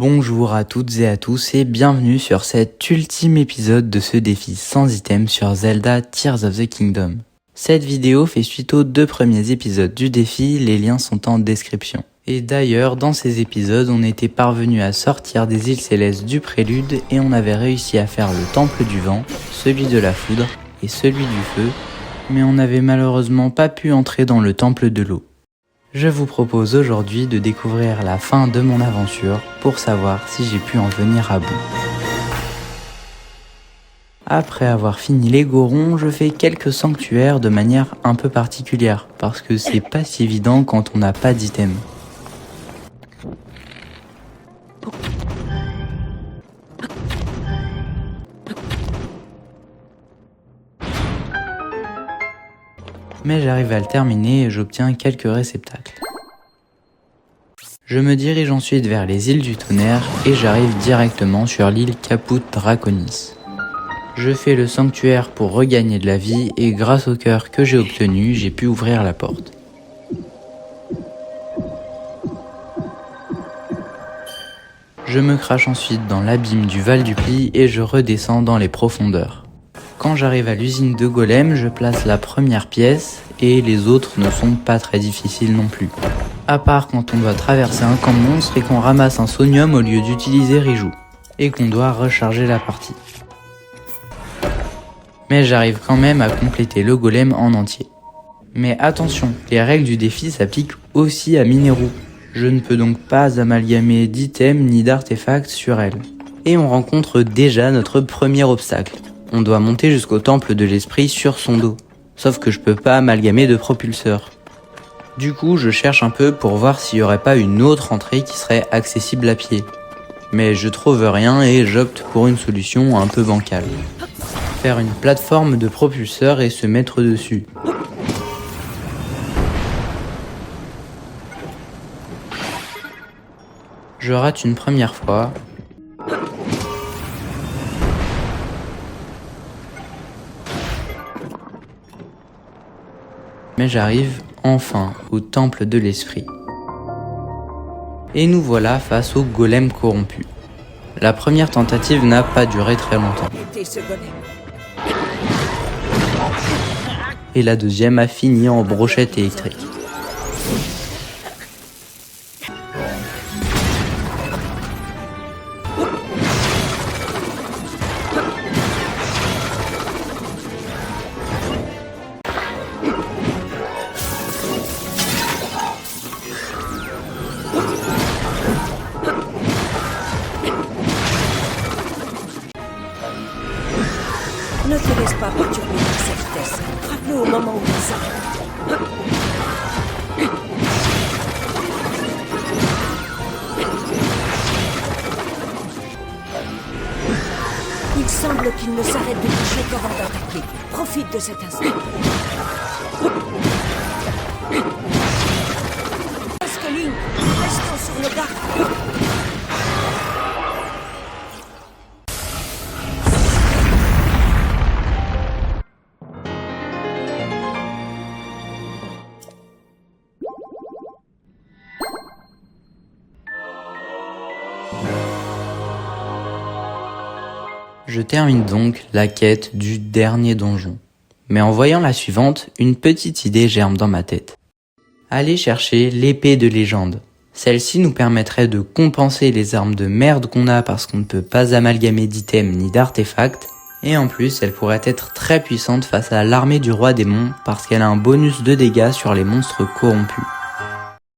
Bonjour à toutes et à tous et bienvenue sur cet ultime épisode de ce défi sans item sur Zelda Tears of the Kingdom. Cette vidéo fait suite aux 2 premiers épisodes du défi, les liens sont en description. Et d'ailleurs, dans ces épisodes, on était parvenu à sortir des îles célestes du prélude et on avait réussi à faire le temple du vent, celui de la foudre et celui du feu, mais on n'avait malheureusement pas pu entrer dans le temple de l'eau. Je vous propose aujourd'hui de découvrir la fin de mon aventure pour savoir si j'ai pu en venir à bout. Après avoir fini les gorons, je fais quelques sanctuaires de manière un peu particulière parce que c'est pas si évident quand on n'a pas d'item. Mais j'arrive à le terminer et j'obtiens quelques réceptacles. Je me dirige ensuite vers les îles du tonnerre et j'arrive directement sur l'île Caput Draconis. Je fais le sanctuaire pour regagner de la vie et grâce au cœur que j'ai obtenu, j'ai pu ouvrir la porte. Je me crache ensuite dans l'abîme du Val du Pli et je redescends dans les profondeurs. Quand j'arrive à l'usine de golem, je place la première pièce et les autres ne sont pas très difficiles non plus. À part quand on doit traverser un camp de monstres et qu'on ramasse un sonium au lieu d'utiliser Rijou, et qu'on doit recharger la partie. Mais j'arrive quand même à compléter le golem en entier. Mais attention, les règles du défi s'appliquent aussi à Mineru. Je ne peux donc pas amalgamer d'items ni d'artefacts sur elle. Et on rencontre déjà notre premier obstacle. On doit monter jusqu'au temple de l'esprit sur son dos. Sauf que je peux pas amalgamer de propulseur. Du coup, je cherche un peu pour voir s'il y aurait pas une autre entrée qui serait accessible à pied. Mais je trouve rien et j'opte pour une solution un peu bancale. Faire une plateforme de propulseur et se mettre dessus. Je rate une première fois. Mais j'arrive enfin au temple de l'esprit. Et nous voilà face au golem corrompu. La première tentative n'a pas duré très longtemps. Et la deuxième a fini en brochette électrique. Ne te laisse pas perturber par cette vitesse. Frappe-le au moment où il s'arrête. Il semble qu'il ne s'arrête de toucher qu'avant d'attaquer. Profite de cet instant. Presque Link, restons sur le garde. Je termine donc la quête du dernier donjon. Mais en voyant la suivante, une petite idée germe dans ma tête. Aller chercher l'épée de légende. Celle-ci nous permettrait de compenser les armes de merde qu'on a parce qu'on ne peut pas amalgamer d'items ni d'artefacts. Et en plus, elle pourrait être très puissante face à l'armée du roi démon parce qu'elle a un bonus de dégâts sur les monstres corrompus.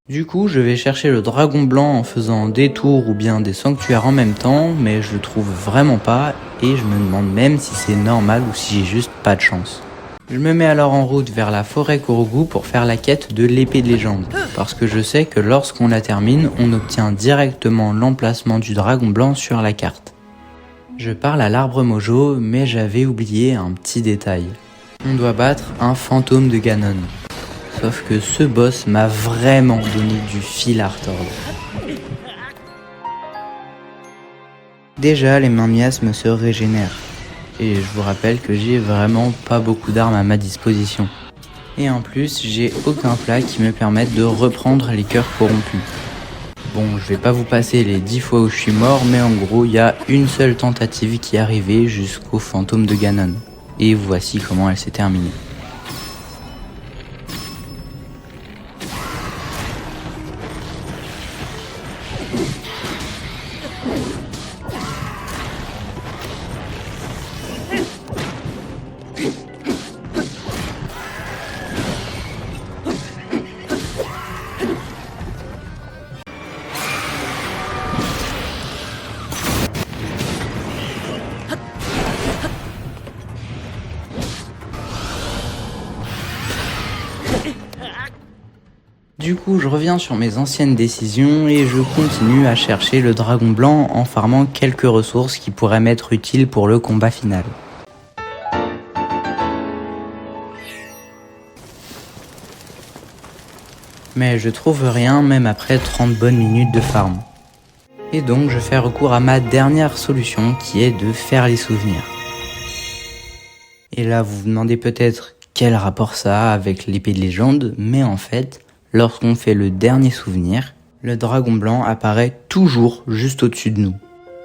Du coup, je vais chercher le dragon blanc en faisant des tours ou bien des sanctuaires en même temps, mais je le trouve vraiment pas et je me demande même si c'est normal ou si j'ai juste pas de chance. Je me mets alors en route vers la forêt Korogu pour faire la quête de l'épée de légende, parce que je sais que lorsqu'on la termine, on obtient directement l'emplacement du dragon blanc sur la carte. Je parle à l'arbre Mojo, mais j'avais oublié un petit détail. On doit battre un fantôme de Ganon. Sauf que ce boss m'a vraiment donné du fil à retordre. Déjà, les mains miasmes se régénèrent. Et je vous rappelle que j'ai vraiment pas beaucoup d'armes à ma disposition. Et en plus, j'ai aucun plat qui me permette de reprendre les cœurs corrompus. Bon, je vais pas vous passer les 10 fois où je suis mort, mais en gros, il y a une seule tentative qui est arrivée jusqu'au fantôme de Ganon. Et voici comment elle s'est terminée. Du coup, je reviens sur mes anciennes décisions et je continue à chercher le dragon blanc en farmant quelques ressources qui pourraient m'être utiles pour le combat final. Mais je trouve rien même après 30 bonnes minutes de farm. Et donc je fais recours à ma dernière solution qui est de faire les souvenirs. Et là vous vous demandez peut-être quel rapport ça a avec l'épée de légende, mais en fait, lorsqu'on fait le dernier souvenir, le dragon blanc apparaît toujours juste au-dessus de nous.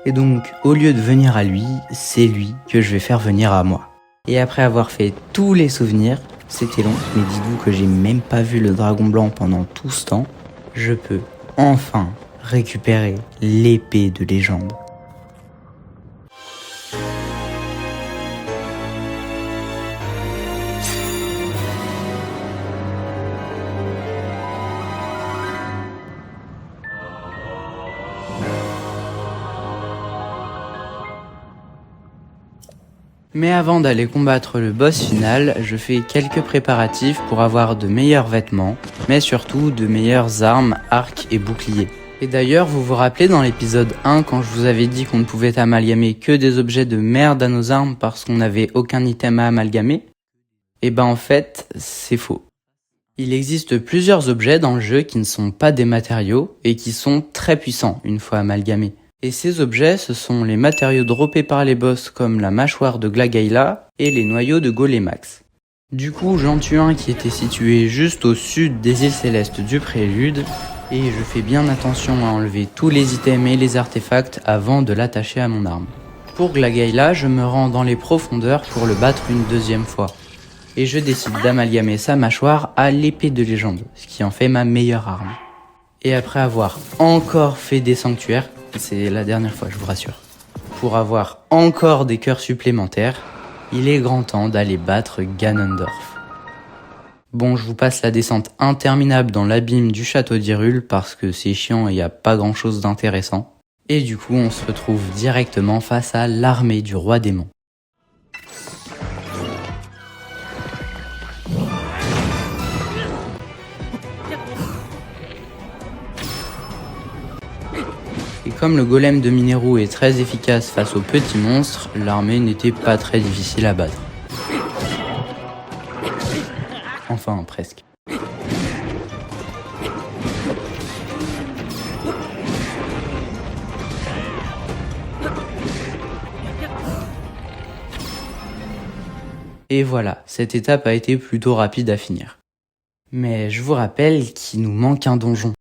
Et donc, au lieu de venir à lui, c'est lui que je vais faire venir à moi. Et après avoir fait tous les souvenirs, c'était long, mais dites-vous que j'ai même pas vu le dragon blanc pendant tout ce temps, je peux enfin récupérer l'épée de légende. Mais avant d'aller combattre le boss final, je fais quelques préparatifs pour avoir de meilleurs vêtements, mais surtout de meilleures armes, arcs et boucliers. Et d'ailleurs, vous vous rappelez dans l'épisode 1 quand je vous avais dit qu'on ne pouvait amalgamer que des objets de merde à nos armes parce qu'on n'avait aucun item à amalgamer? Eh ben en fait, c'est faux. Il existe plusieurs objets dans le jeu qui ne sont pas des matériaux et qui sont très puissants une fois amalgamés. Et ces objets, ce sont les matériaux droppés par les boss comme la mâchoire de Glagaila et les noyaux de Golemax. Du coup, j'en tue un qui était situé juste au sud des îles célestes du prélude, et je fais bien attention à enlever tous les items et les artefacts avant de l'attacher à mon arme. Pour Glagaila, je me rends dans les profondeurs pour le battre une deuxième fois. Et je décide d'amalgamer sa mâchoire à l'épée de légende, ce qui en fait ma meilleure arme. Et après avoir encore fait des sanctuaires, c'est la dernière fois, je vous rassure. Pour avoir encore des cœurs supplémentaires, il est grand temps d'aller battre Ganondorf. Bon, je vous passe la descente interminable dans l'abîme du château d'Hyrule parce que c'est chiant et il n'y a pas grand chose d'intéressant. Et du coup, on se retrouve directement face à l'armée du roi démon. Et comme le golem de Mineru est très efficace face aux petits monstres, l'armée n'était pas très difficile à battre. Enfin, presque. Et voilà, cette étape a été plutôt rapide à finir. Mais je vous rappelle qu'il nous manque un donjon.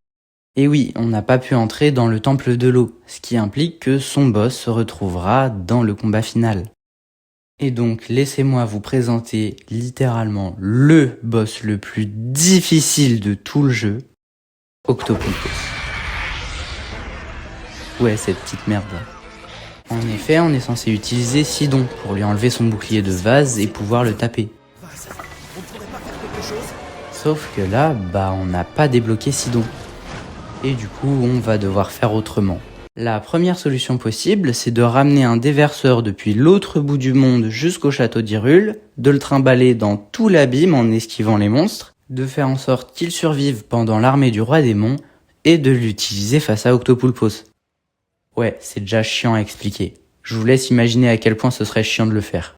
Et oui, on n'a pas pu entrer dans le temple de l'eau, ce qui implique que son boss se retrouvera dans le combat final. Et donc, laissez-moi vous présenter littéralement le boss le plus difficile de tout le jeu, Octopulpos. Ouais, cette petite merde là. En effet, on est censé utiliser Sidon pour lui enlever son bouclier de vase et pouvoir le taper. Sauf que là, on n'a pas débloqué Sidon. Et du coup, on va devoir faire autrement. La première solution possible, c'est de ramener un déverseur depuis l'autre bout du monde jusqu'au château d'Hyrule, de le trimballer dans tout l'abîme en esquivant les monstres, de faire en sorte qu'il survive pendant l'armée du roi démon, et de l'utiliser face à Octopulpos. Ouais, c'est déjà chiant à expliquer. Je vous laisse imaginer à quel point ce serait chiant de le faire.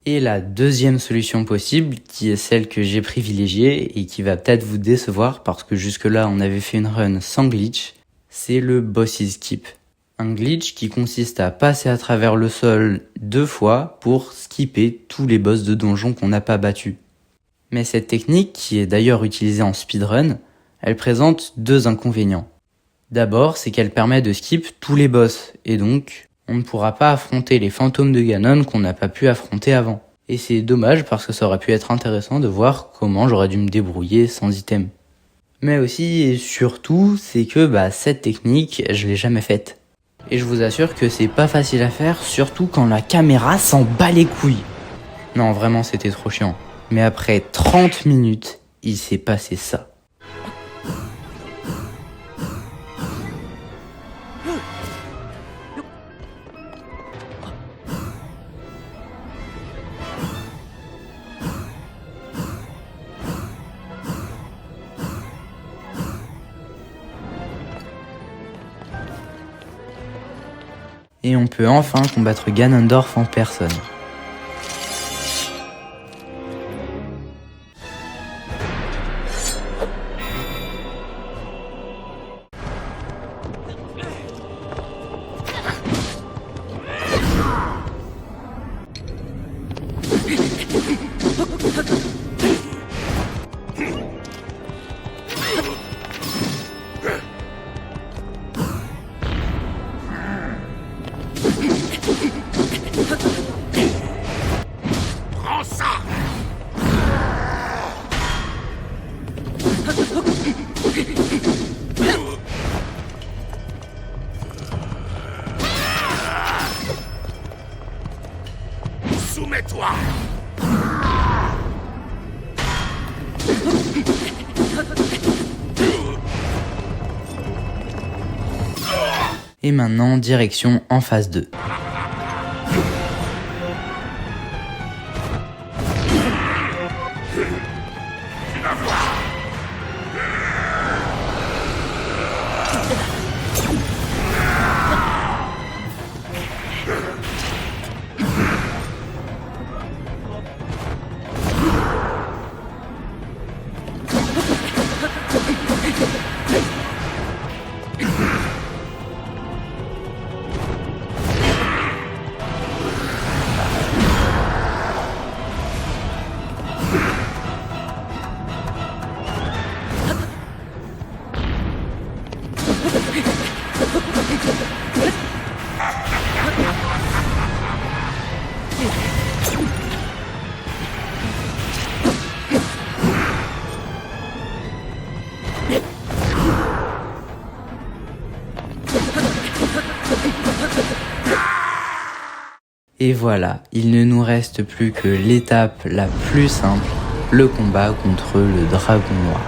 Et la deuxième solution possible, qui est celle que j'ai privilégiée et qui va peut-être vous décevoir parce que jusque-là on avait fait une run sans glitch, c'est le Boss's Skip. Un glitch qui consiste à passer à travers le sol 2 fois pour skipper tous les boss de donjon qu'on n'a pas battus. Mais cette technique, qui est d'ailleurs utilisée en speedrun, elle présente 2 inconvénients. D'abord, c'est qu'elle permet de skip tous les boss, et donc on ne pourra pas affronter les fantômes de Ganon qu'on n'a pas pu affronter avant. Et c'est dommage parce que ça aurait pu être intéressant de voir comment j'aurais dû me débrouiller sans item. Mais aussi et surtout, c'est que cette technique, je l'ai jamais faite. Et je vous assure que c'est pas facile à faire, surtout quand la caméra s'en bat les couilles. Non, vraiment, c'était trop chiant. Mais après 30 minutes, il s'est passé ça. Et on peut enfin combattre Ganondorf en personne. Soumets-toi! Et maintenant, direction en phase 2. Et voilà, il ne nous reste plus que l'étape la plus simple, le combat contre le dragon noir.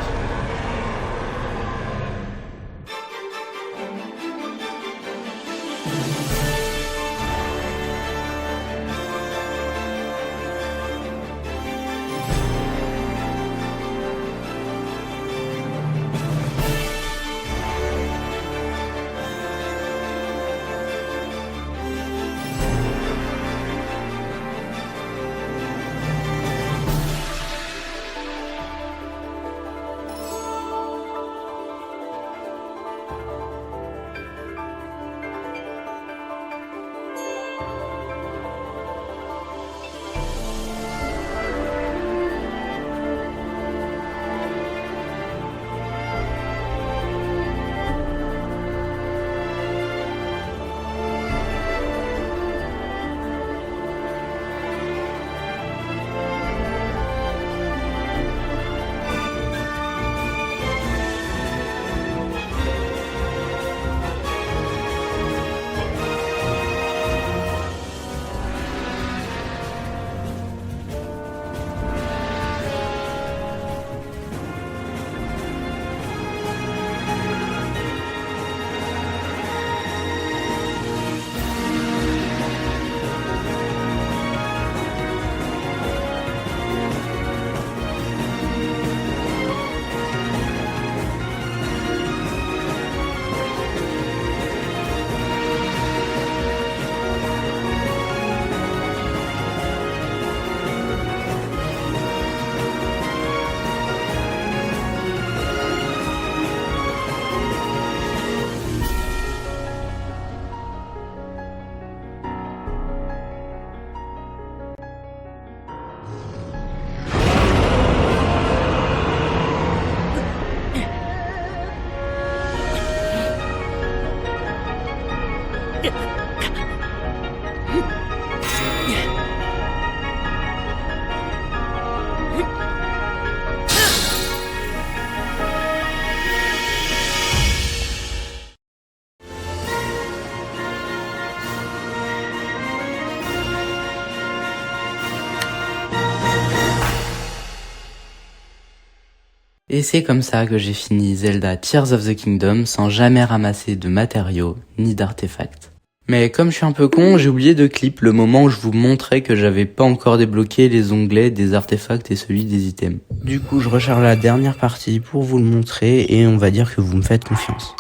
Et c'est comme ça que j'ai fini Zelda Tears of the Kingdom sans jamais ramasser de matériaux ni d'artefacts. Mais comme je suis un peu con, j'ai oublié de clip le moment où je vous montrais que j'avais pas encore débloqué les onglets des artefacts et celui des items. Du coup, je recharge la dernière partie pour vous le montrer et on va dire que vous me faites confiance.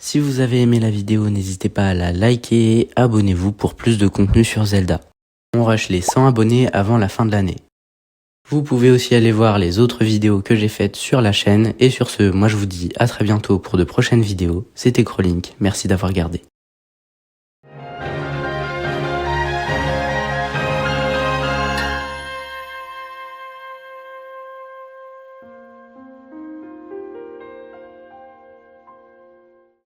Si vous avez aimé la vidéo, n'hésitez pas à la liker et abonnez-vous pour plus de contenu sur Zelda. On rush les 100 abonnés avant la fin de l'année. Vous pouvez aussi aller voir les autres vidéos que j'ai faites sur la chaîne. Et sur ce, moi je vous dis à très bientôt pour de prochaines vidéos. C'était Crolink, merci d'avoir regardé.